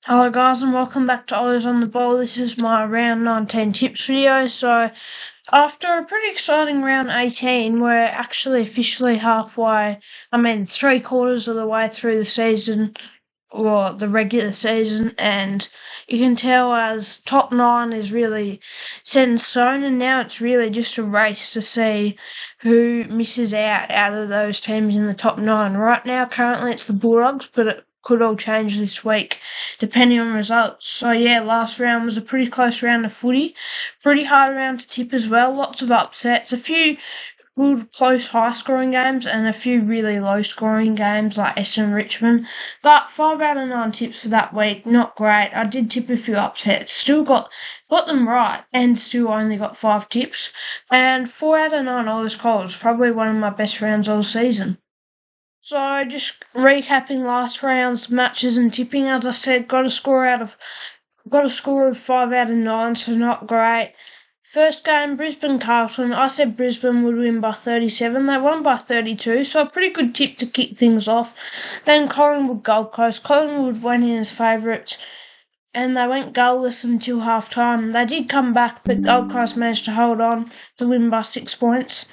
Hello guys and welcome back to Ollie's on the Ball. This is my round 19 tips video. So after a pretty exciting round 18, we're actually officially three quarters of the way through the season, or the regular season, and you can tell as top 9 is really set in stone, and now it's really just a race to see who misses out of those teams in the top 9. Right now, currently it's the Bulldogs, but it could all change this week depending on results. So yeah, last round was a pretty close round of footy. Pretty hard round to tip as well. Lots of upsets. A few good, close, high-scoring games and a few really low-scoring games like Essendon Richmond. But 5 out of 9 tips for that week, not great. I did tip a few upsets, still got them right, and still only got 5 tips. And 4 out of 9 all this calls, probably one of my best rounds all season. So just recapping last round's matches and tipping, as I said, got a score of 5 out of 9, so not great. First game, Brisbane-Carlton. I said Brisbane would win by 37. They won by 32, so a pretty good tip to kick things off. Then Collingwood-Gold Coast. Collingwood went in as favourites, and they went goalless until half-time. They did come back, but Gold Coast managed to hold on to win by 6 points.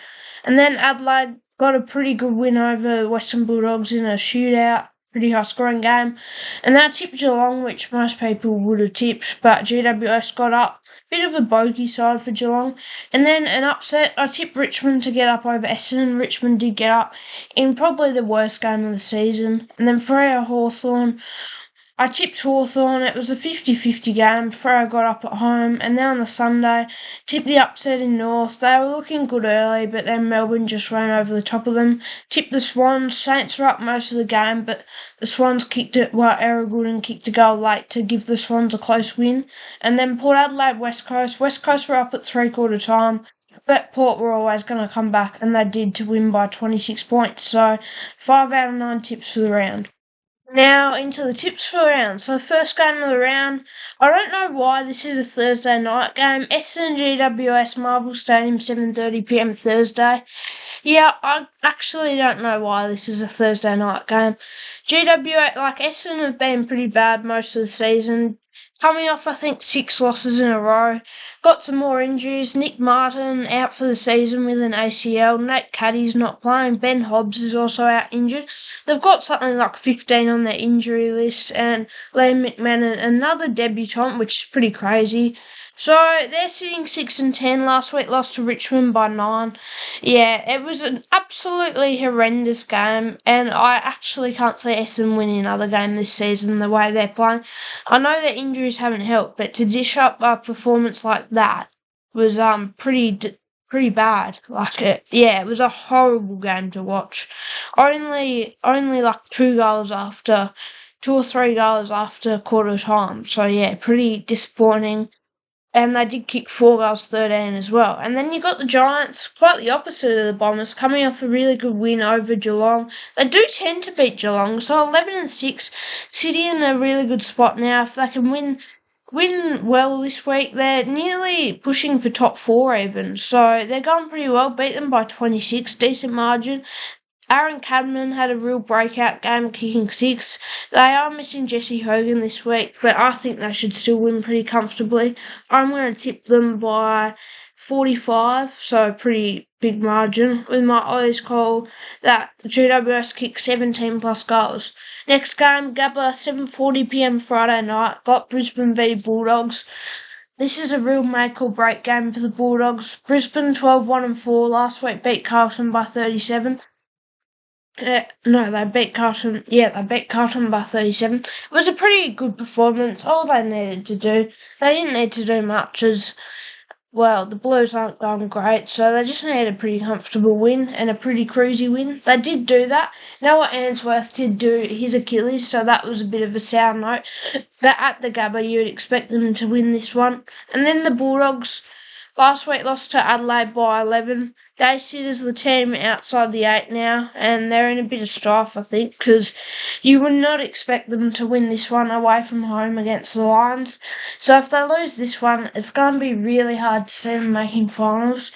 And then Adelaide got a pretty good win over Western Bulldogs in a shootout. Pretty high scoring game. And that tipped Geelong, which most people would have tipped, but GWS got up. Bit of a bogey side for Geelong. And then an upset, I tipped Richmond to get up over Essendon. Richmond did get up in probably the worst game of the season. And then Freo Hawthorn, I tipped Hawthorn. It was a 50-50 game. Freo got up at home. And then on the Sunday, tipped the upset in North. They were looking good early, but then Melbourne just ran over the top of them. Tipped the Swans. Saints were up most of the game, but the Swans kicked it, Errol kicked a goal late to give the Swans a close win. And then Port Adelaide, West Coast. West Coast were up at three-quarter time, but Port were always going to come back, and they did to win by 26 points. So 5 out of 9 tips for the round. Now into the tips for the round. So first game of the round, I don't know why this is a Thursday night game. Essendon GWS Marvel Stadium, 7:30pm Thursday. Yeah, I actually don't know why this is a Thursday night game. GWS, Essendon have been pretty bad most of the season. Coming off, I think, 6 losses in a row. Got some more injuries. Nick Martin out for the season with an ACL. Nate Caddy's not playing. Ben Hobbs is also out injured. They've got something like 15 on their injury list. And Liam McMahon, another debutant, which is pretty crazy. So they're sitting 6-10. Last week lost to Richmond by 9. Yeah, it was an absolutely horrendous game, and I actually can't see Essendon winning another game this season the way they're playing. I know that injuries haven't helped, but to dish up a performance like that was pretty bad. It was a horrible game to watch. Only 2 or 3 goals after quarter time. So yeah, pretty disappointing. And they did kick 4 goals, 13 as well. And then you got the Giants, quite the opposite of the Bombers, coming off a really good win over Geelong. They do tend to beat Geelong, so 11-6, City in a really good spot now. If they can win well this week, they're nearly pushing for top 4 even. So they're going pretty well. Beat them by 26, decent margin. Aaron Cadman had a real breakout game, kicking 6. They are missing Jesse Hogan this week, but I think they should still win pretty comfortably. I'm going to tip them by 45, so pretty big margin, with my Ollie's call that GWS kick 17 plus goals. Next game, Gabba, 7:40pm Friday night, got Brisbane v Bulldogs. This is a real make or break game for the Bulldogs. Brisbane 12-1-4, last week beat Carlton by 37. They beat Carlton. Yeah, they beat Carlton by 37. It was a pretty good performance. All they needed to do, they didn't need to do much as well. The Blues aren't going great, so they just needed a pretty comfortable win and a pretty cruisy win. They did do that. Noah Answorth did do his Achilles, so that was a bit of a sour note. But at the Gabba, you'd expect them to win this one. And then the Bulldogs last week lost to Adelaide by 11. They sit as the team outside the 8 now, and they're in a bit of strife, I think, because you would not expect them to win this one away from home against the Lions. So if they lose this one, it's going to be really hard to see them making finals,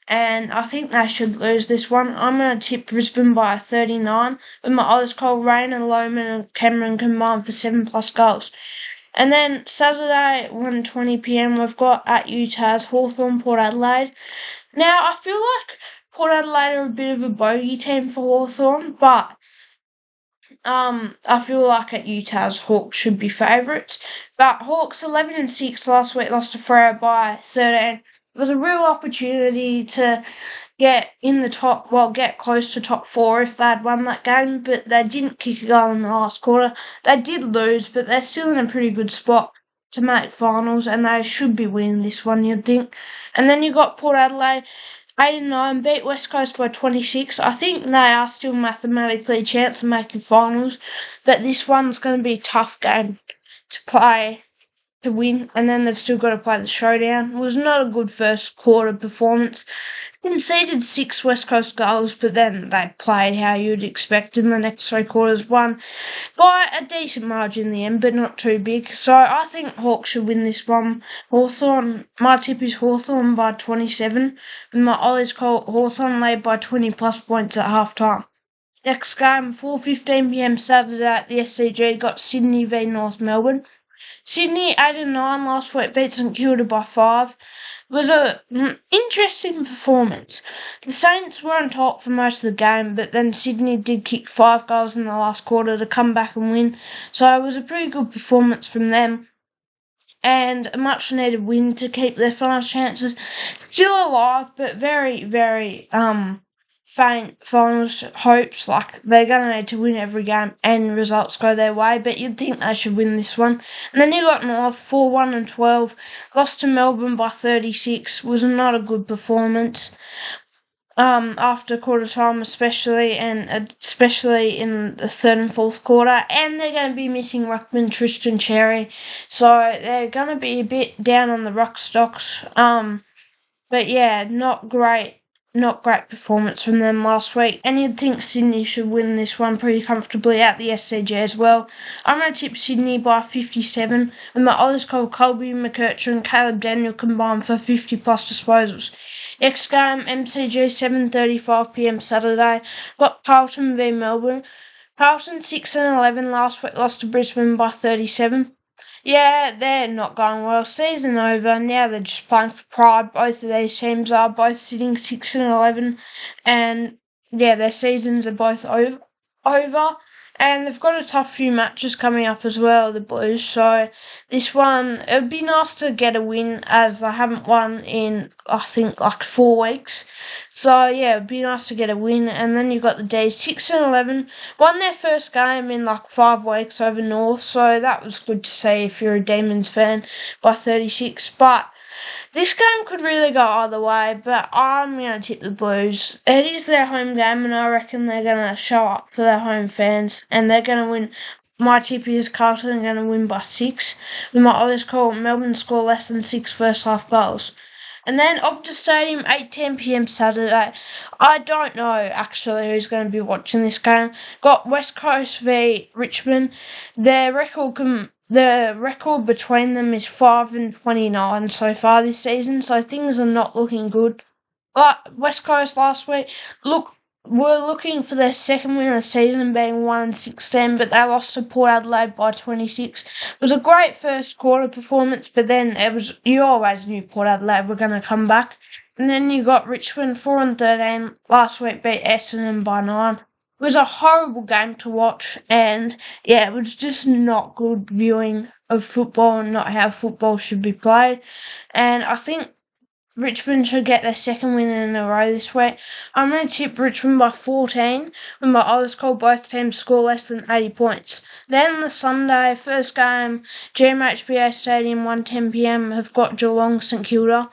and I think they should lose this one. I'm going to tip Brisbane by 39, with my Oz Cole, Rain and Loman and Cameron combined for 7 plus goals. And then Saturday, 1:20 p.m, we've got at Utah's Hawthorn, Port Adelaide. Now, I feel like Port Adelaide are a bit of a bogey team for Hawthorn, but I feel like at Utah's Hawks should be favourites. But Hawks 11-6 last week, lost to Freo by 13. It was a real opportunity to get close to top four if they'd won that game, but they didn't kick a goal in the last quarter. They did lose, but they're still in a pretty good spot to make finals, and they should be winning this one, you'd think. And then you got Port Adelaide, 8-9, beat West Coast by 26. I think they are still mathematically a chance of making finals, but this one's going to be a tough game to play to win, and then they've still got to play the showdown. It was not a good first quarter performance. Conceded 6 West Coast goals, but then they played how you'd expect in the next 3 quarters. Won by a decent margin in the end, but not too big. So I think Hawks should win this one. Hawthorn, my tip is Hawthorn by 27, and my Ollie's call Hawthorn lead by 20 plus points at half time. Next game, 4:15 p.m. Saturday at the SCG, got Sydney v North Melbourne. Sydney 8-9 last week, beat St Kilda by 5. It was an interesting performance. The Saints were on top for most of the game, but then Sydney did kick 5 goals in the last quarter to come back and win. So it was a pretty good performance from them, and a much needed win to keep their finals chances still alive, but very, very faint finals hopes. Like, they're going to need to win every game and results go their way, but you'd think they should win this one. And then you got North, 4-1-12, lost to Melbourne by 36, was not a good performance. After quarter time especially in the third and fourth quarter, and they're going to be missing ruckman Tristan Cherry, so they're going to be a bit down on the ruck stocks. But yeah, not great performance from them last week, and you'd think Sydney should win this one pretty comfortably at the SCG as well. I'm going to tip Sydney by 57, and my others called Colby, McKercher and Caleb Daniel combined for 50 plus disposals. Next game, MCG, 7:35 p.m. Saturday, got Carlton v Melbourne. Carlton 6-11 last week, lost to Brisbane by 37. Yeah, they're not going well. Season over. Now they're just playing for pride. Both of these teams are both sitting 6-11, and yeah, their seasons are both over. And they've got a tough few matches coming up as well, the Blues. So this one, it would be nice to get a win, as they haven't won in, I think, like 4 weeks. So yeah, it would be nice to get a win. And then you've got the D's, 6-11, won their first game in like 5 weeks over North. So that was good to see if you're a Demons fan, by 36. But this game could really go either way, but I'm going to tip the Blues. It is their home game, and I reckon they're going to show up for their home fans, and they're going to win. My tip is Carlton are going to win by 6. We might always call Melbourne score less than 6 first half goals. And then Optus Stadium, 8:10 p.m. Saturday. I don't know actually who's going to be watching this game. Got West Coast v Richmond. The record between them is 5-29 so far this season, so things are not looking good. But West Coast last week, were looking for their second win of the season, being 1-16, but they lost to Port Adelaide by 26. It was a great first quarter performance, but then you always knew Port Adelaide were going to come back. And then you got Richmond 4-13 last week, beat Essendon by 9. It was a horrible game to watch, and yeah, it was just not good viewing of football and not how football should be played. And I think Richmond should get their second win in a row this week. I'm going to tip Richmond by 14, when my others call both teams score less than 80 points. Then the Sunday, first game, GMHBA Stadium, 1:10 p.m, have got Geelong St Kilda.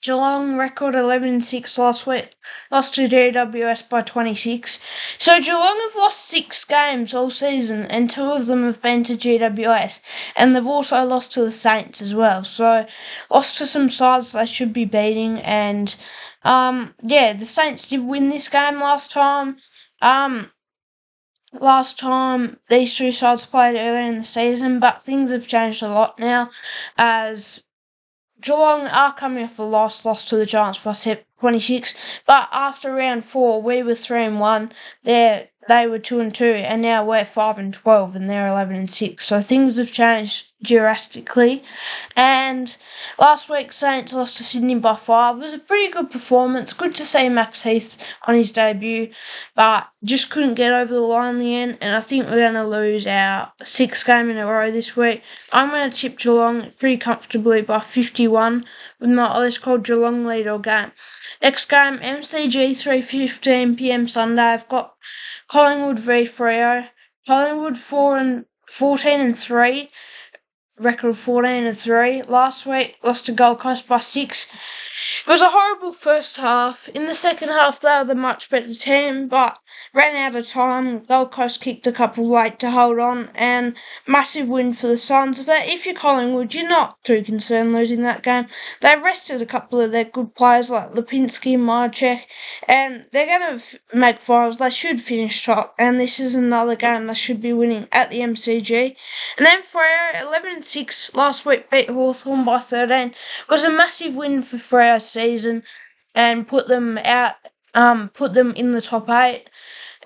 Geelong record 11-6 last week, lost to GWS by 26. So Geelong have lost 6 games all season, and 2 of them have been to GWS, and they've also lost to the Saints as well. So lost to some sides they should be beating, and the Saints did win this game last time. Last time these 2 sides played earlier in the season, but things have changed a lot now, as Geelong are coming off a loss to the Giants by 26, but after round 4, we were 3-1. They're they were 2-2, and now we're 5-12, and they're 11-6. So things have changed drastically. And last week, Saints lost to Sydney by 5. It was a pretty good performance. Good to see Max Heath on his debut, but just couldn't get over the line in the end. And I think we're going to lose our 6th game in a row this week. I'm going to tip Geelong pretty comfortably by 51 with my Ollie's called Geelong lead all game. Next game, MCG 3:15pm Sunday. I've got Collingwood v Freo. Collingwood 14-3, record 14-3. Last week lost to Gold Coast by 6. It was a horrible first half. In the second half, they were the much better team, but ran out of time. Gold Coast kicked a couple late to hold on, and massive win for the Suns. But if you're Collingwood, you're not too concerned losing that game. They rested a couple of their good players like Lipinski and Marchek, and they're going to make finals. They should finish top, and this is another game they should be winning at the MCG. And then Freo, 11-6 last week, beat Hawthorn by 13. It was a massive win for Freo season and put them in the top 8.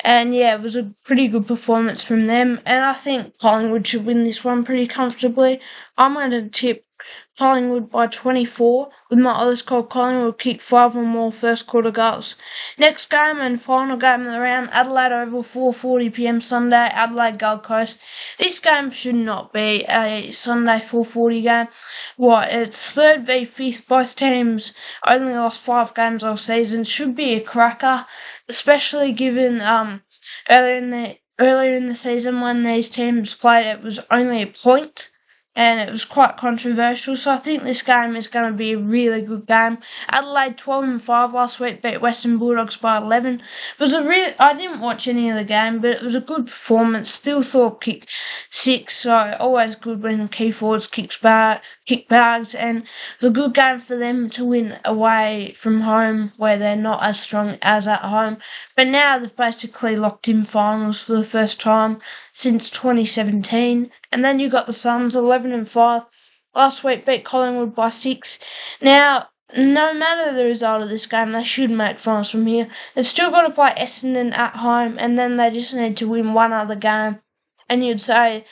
And yeah, it was a pretty good performance from them, and I think Collingwood should win this one pretty comfortably. I'm going to tip Collingwood by 24 with my others called Collingwood kick 5 or more first quarter goals. Next game and final game of the round, Adelaide Oval 4:40pm Sunday, Adelaide Gold Coast. This game should not be a Sunday 4:40 game. It's 3rd v 5th. Both teams only lost 5 games all season. Should be a cracker, especially given earlier in the season when these teams played, it was only a point. And it was quite controversial, so I think this game is going to be a really good game. Adelaide 12-5 last week, beat Western Bulldogs by 11. I didn't watch any of the game, but it was a good performance. Still Thorpe kicked 6, so always good when key forwards kick bags, and it's a good game for them to win away from home where they're not as strong as at home. But now they've basically locked in finals for the first time since 2017. And then you got the Suns 11-5. Last week beat Collingwood by 6. Now, no matter the result of this game, they should make finals from here. They've still got to play Essendon at home, and then they just need to win one other game. And you'd say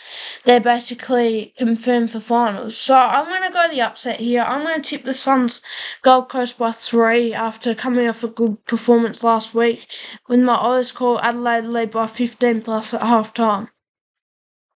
they're basically confirmed for finals. So I'm going to go the upset here. I'm going to tip the Suns Gold Coast by 3 after coming off a good performance last week with my Ollie's call Adelaide lead by 15+ at half time.